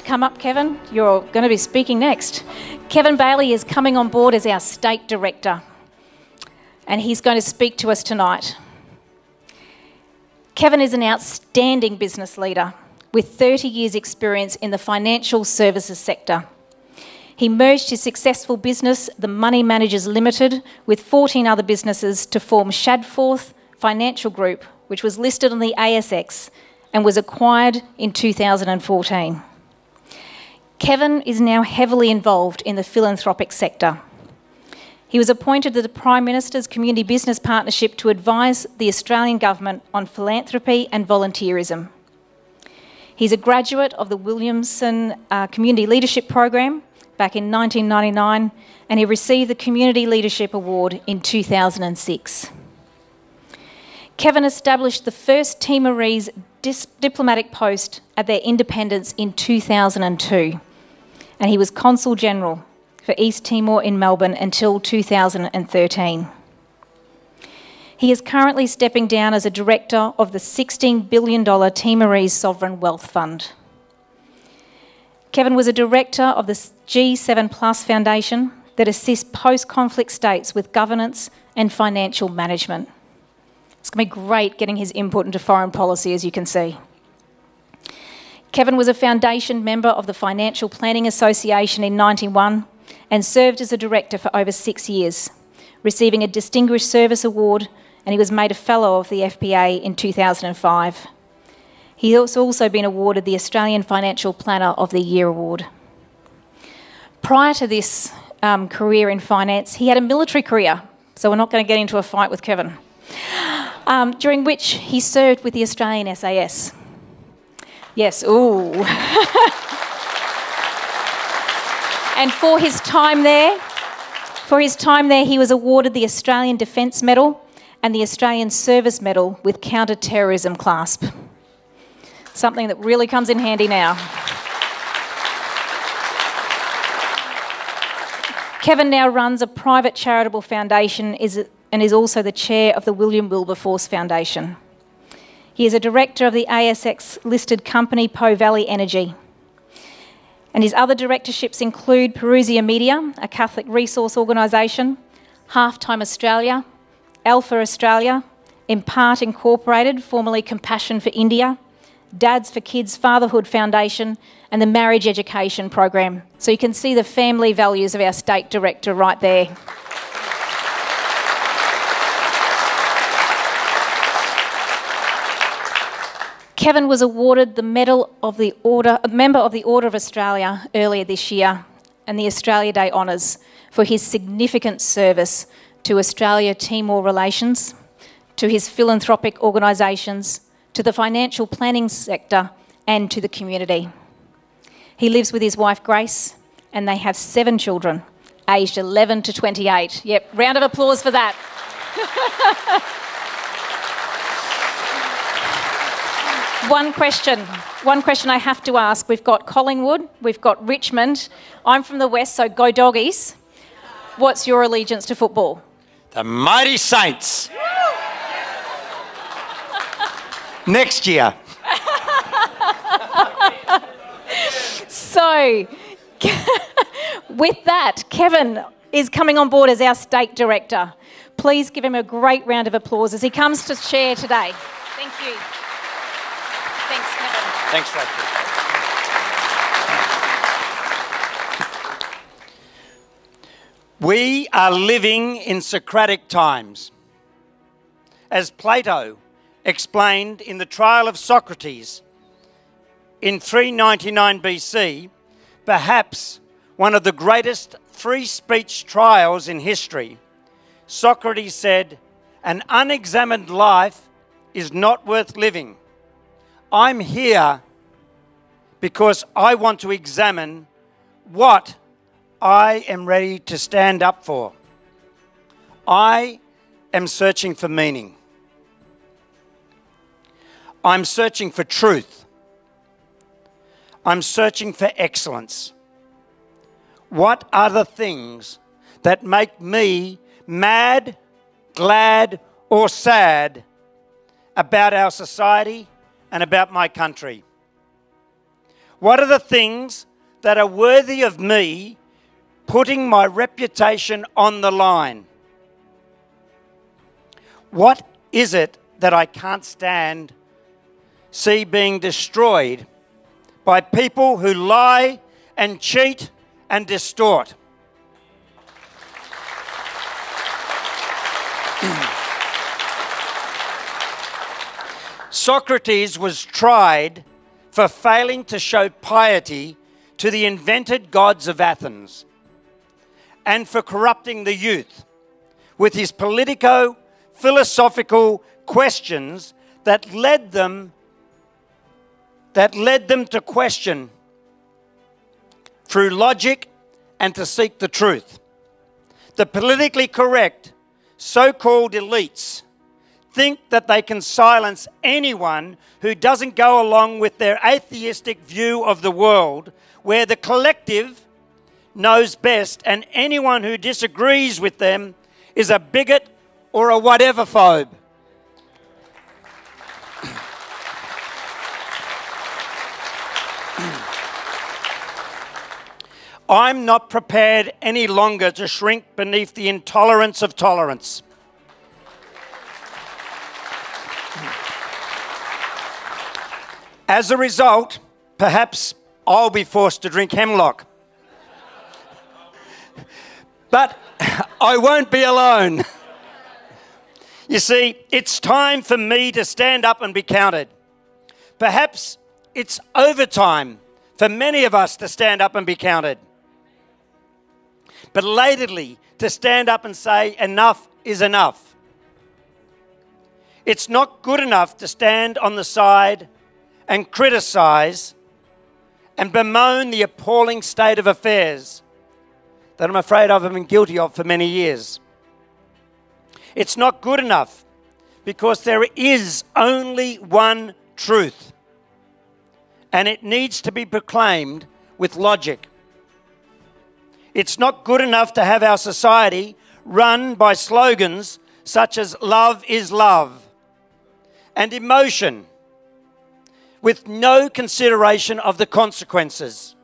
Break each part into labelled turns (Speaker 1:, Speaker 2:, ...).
Speaker 1: to come up, Kevin. You're going to be speaking next. Kevin Bailey is coming on board as our State Director, and he's going to speak to us tonight. Kevin is an outstanding business leader with 30 years' experience in the financial services sector. He merged his successful business, the Money Managers Limited, with 14 other businesses to form Shadforth Financial Group, which was listed on the ASX and was acquired in 2014. Kevin is now heavily involved in the philanthropic sector. He was appointed to the Prime Minister's Community Business Partnership to advise the Australian Government on philanthropy and volunteerism. He's a graduate of the Williamson Community Leadership Program back in 1999, and he received the Community Leadership Award in 2006. Kevin established the first Timorese diplomatic post at their independence in 2002, and he was Consul General for East Timor in Melbourne until 2013. He is currently stepping down as a director of the $16 billion Timorese Sovereign Wealth Fund. Kevin was a director of the G7 Plus Foundation that assists post-conflict states with governance and financial management. It's going to be great getting his input into foreign policy, as you can see. Kevin was a foundation member of the Financial Planning Association in 1991 and served as a director for over 6 years, receiving a Distinguished Service Award, and he was made a Fellow of the FPA in 2005. He has also been awarded the Australian Financial Planner of the Year Award. Prior to this career in finance, he had a military career, so we're not going to get into a fight with Kevin, during which he served with the Australian SAS. Yes, ooh. And for his time there, he was awarded the Australian Defence Medal and the Australian Service Medal with counter-terrorism clasp. Something that really comes in handy now. Kevin now runs a private charitable foundation and is also the chair of the William Wilberforce Foundation. He is a director of the ASX-listed company Po Valley Energy. And his other directorships include Perusia Media, a Catholic resource organisation, Halftime Australia, Alpha Australia, Impart Incorporated, formerly Compassion for India, Dads for Kids Fatherhood Foundation, and the Marriage Education Program. So you can see the family values of our State Director right there. Kevin was awarded the Medal of the Order, a Member of the Order of Australia earlier this year, and the Australia Day Honours for his significant service to Australia-Timor relations, to his philanthropic organisations, to the financial planning sector, and to the community. He lives with his wife Grace, and they have 7 children, aged 11 to 28. Yep, round of applause for that. One question I have to ask. We've got Collingwood, we've got Richmond. I'm from the West, so go Doggies. What's your allegiance to football?
Speaker 2: The Mighty Saints. Next year.
Speaker 1: So, with that, Kevin is coming on board as our State Director. Please give him a great round of applause as he comes to chair today. Thank you. Thanks, Kevin.
Speaker 2: Thanks, Rachel. We are living in Socratic times. As Plato explained in the trial of Socrates in 399 BC, perhaps one of the greatest free speech trials in history, Socrates said, "An unexamined life is not worth living. I'm here because I want to examine what I am ready to stand up for. I am searching for meaning. I'm searching for truth. I'm searching for excellence. What are the things that make me mad, glad, or sad about our society and about my country? What are the things that are worthy of me putting my reputation on the line? What is it that I can't see being destroyed by people who lie and cheat and distort? Socrates was tried for failing to show piety to the invented gods of Athens and for corrupting the youth with his politico-philosophical questions that led them to question through logic and to seek the truth. The politically correct so-called elites think that they can silence anyone who doesn't go along with their atheistic view of the world, where the collective knows best and anyone who disagrees with them is a bigot or a whatever-phobe. I'm not prepared any longer to shrink beneath the intolerance of tolerance. As a result, perhaps I'll be forced to drink hemlock. But I won't be alone. You see, it's time for me to stand up and be counted. Perhaps it's overtime for many of us to stand up and be counted. Belatedly, to stand up and say enough is enough. It's not good enough to stand on the side and criticise and bemoan the appalling state of affairs that I'm afraid I've been guilty of for many years. It's not good enough because there is only one truth, and it needs to be proclaimed with logic. It's not good enough to have our society run by slogans such as love is love and emotion, with no consideration of the consequences.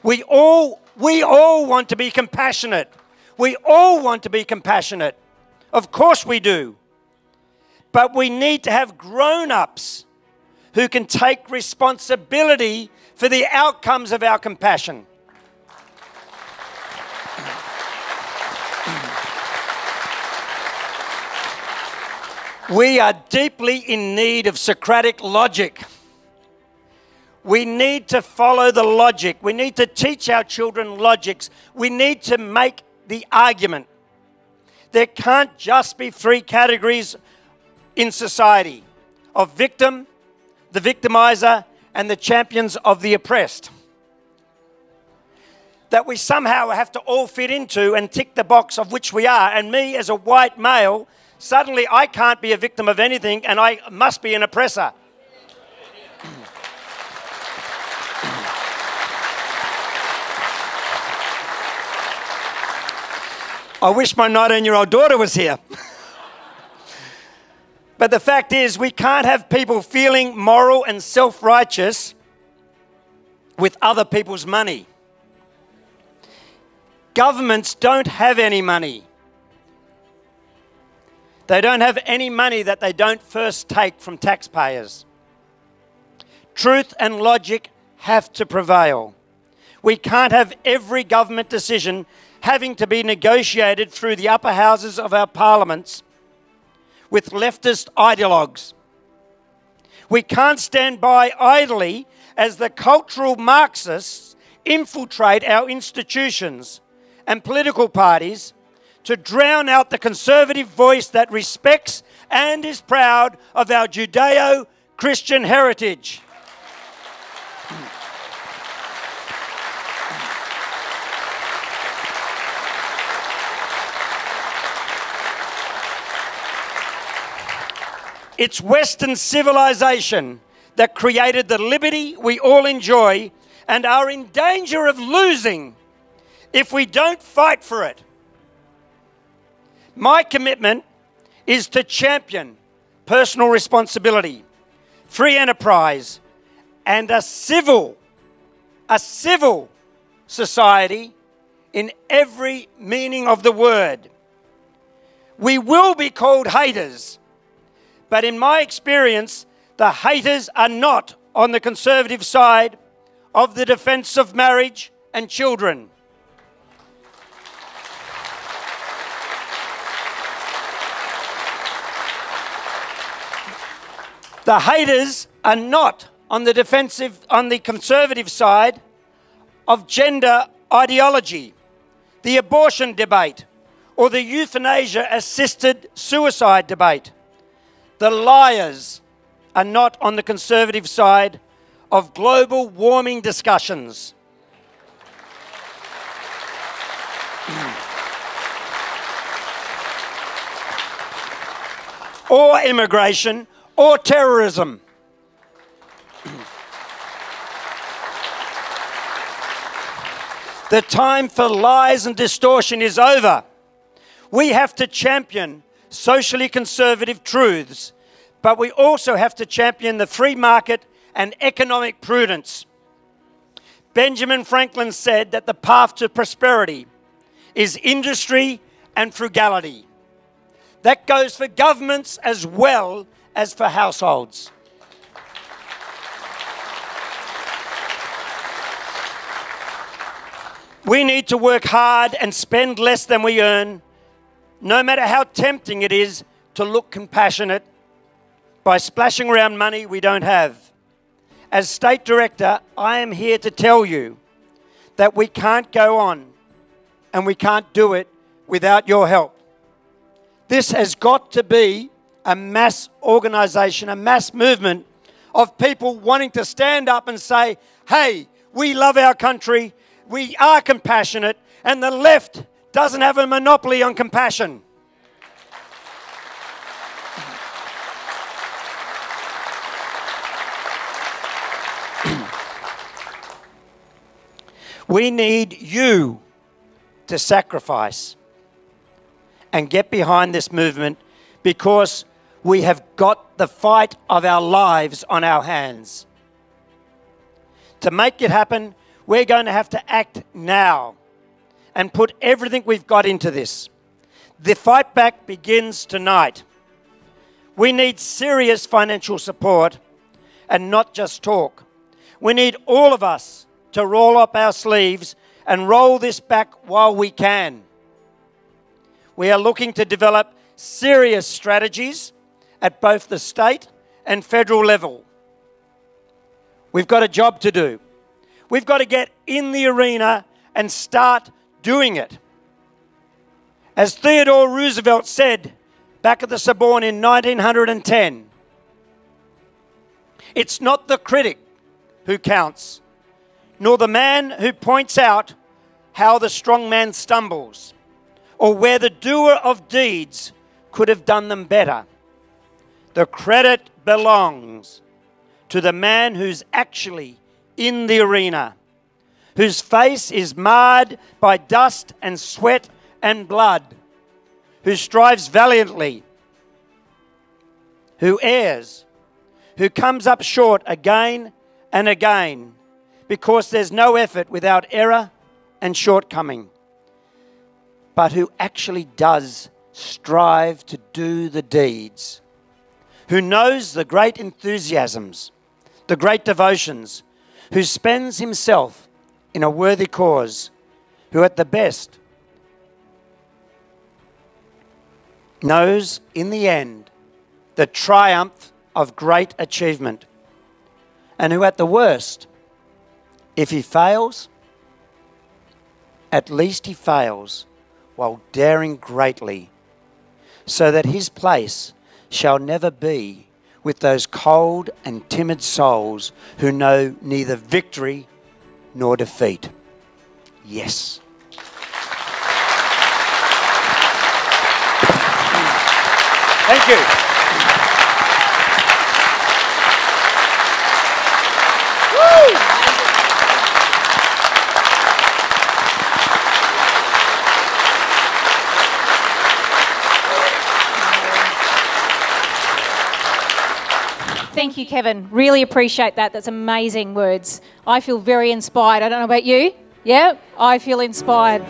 Speaker 2: We all want to be compassionate. We all want to be compassionate. Of course we do. But we need to have grown-ups who can take responsibility for the outcomes of our compassion. We are deeply in need of Socratic logic. We need to follow the logic. We need to teach our children logics. We need to make the argument. There can't just be three categories in society of victim, the victimizer, and the champions of the oppressed that we somehow have to all fit into and tick the box of which we are. And me as a white male, suddenly I can't be a victim of anything and I must be an oppressor. I wish my 19-year-old daughter was here. But the fact is, we can't have people feeling moral and self-righteous with other people's money. Governments don't have any money. They don't have any money that they don't first take from taxpayers. Truth and logic have to prevail. We can't have every government decision having to be negotiated through the upper houses of our parliaments with leftist ideologues. We can't stand by idly as the cultural Marxists infiltrate our institutions and political parties to drown out the conservative voice that respects and is proud of our Judeo-Christian heritage. It's Western civilization that created the liberty we all enjoy and are in danger of losing if we don't fight for it. My commitment is to champion personal responsibility, free enterprise, and a civil society in every meaning of the word. We will be called haters, but in my experience, the haters are not on the conservative side of the defence of marriage and children. The haters are not on the conservative side of gender ideology, the abortion debate, or the euthanasia-assisted suicide debate. The liars are not on the conservative side of global warming discussions. Or immigration, or terrorism. The time for lies and distortion is over. We have to champion socially conservative truths, but we also have to champion the free market and economic prudence. Benjamin Franklin said that the path to prosperity is industry and frugality. That goes for governments as well as for households. We need to work hard and spend less than we earn, no matter how tempting it is to look compassionate by splashing around money we don't have. As State Director, I am here to tell you that we can't go on and we can't do it without your help. This has got to be a mass organisation, a mass movement of people wanting to stand up and say, hey, we love our country, we are compassionate, and the left doesn't have a monopoly on compassion. We need you to sacrifice and get behind this movement, because we have got the fight of our lives on our hands. To make it happen, we're going to have to act now and put everything we've got into this. The fight back begins tonight. We need serious financial support and not just talk. We need all of us to roll up our sleeves and roll this back while we can. We are looking to develop serious strategies at both the state and federal level. We've got a job to do. We've got to get in the arena and start doing it. As Theodore Roosevelt said back at the Sorbonne in 1910, it's not the critic who counts, nor the man who points out how the strong man stumbles, or where the doer of deeds could have done them better. The credit belongs to the man who's actually in the arena, whose face is marred by dust and sweat and blood, who strives valiantly, who errs, who comes up short again and again, because there's no effort without error and shortcoming, but who actually does strive to do the deeds, who knows the great enthusiasms, the great devotions, who spends himself in a worthy cause, who at the best knows in the end the triumph of great achievement, and who at the worst, if he fails, at least he fails while daring greatly, so that his place shall never be with those cold and timid souls who know neither victory nor defeat. Yes. Thank you. Woo!
Speaker 1: Thank Thank you, Kevin. Really appreciate that. That's amazing words. I feel very inspired. I don't know about you. Yeah, I feel inspired.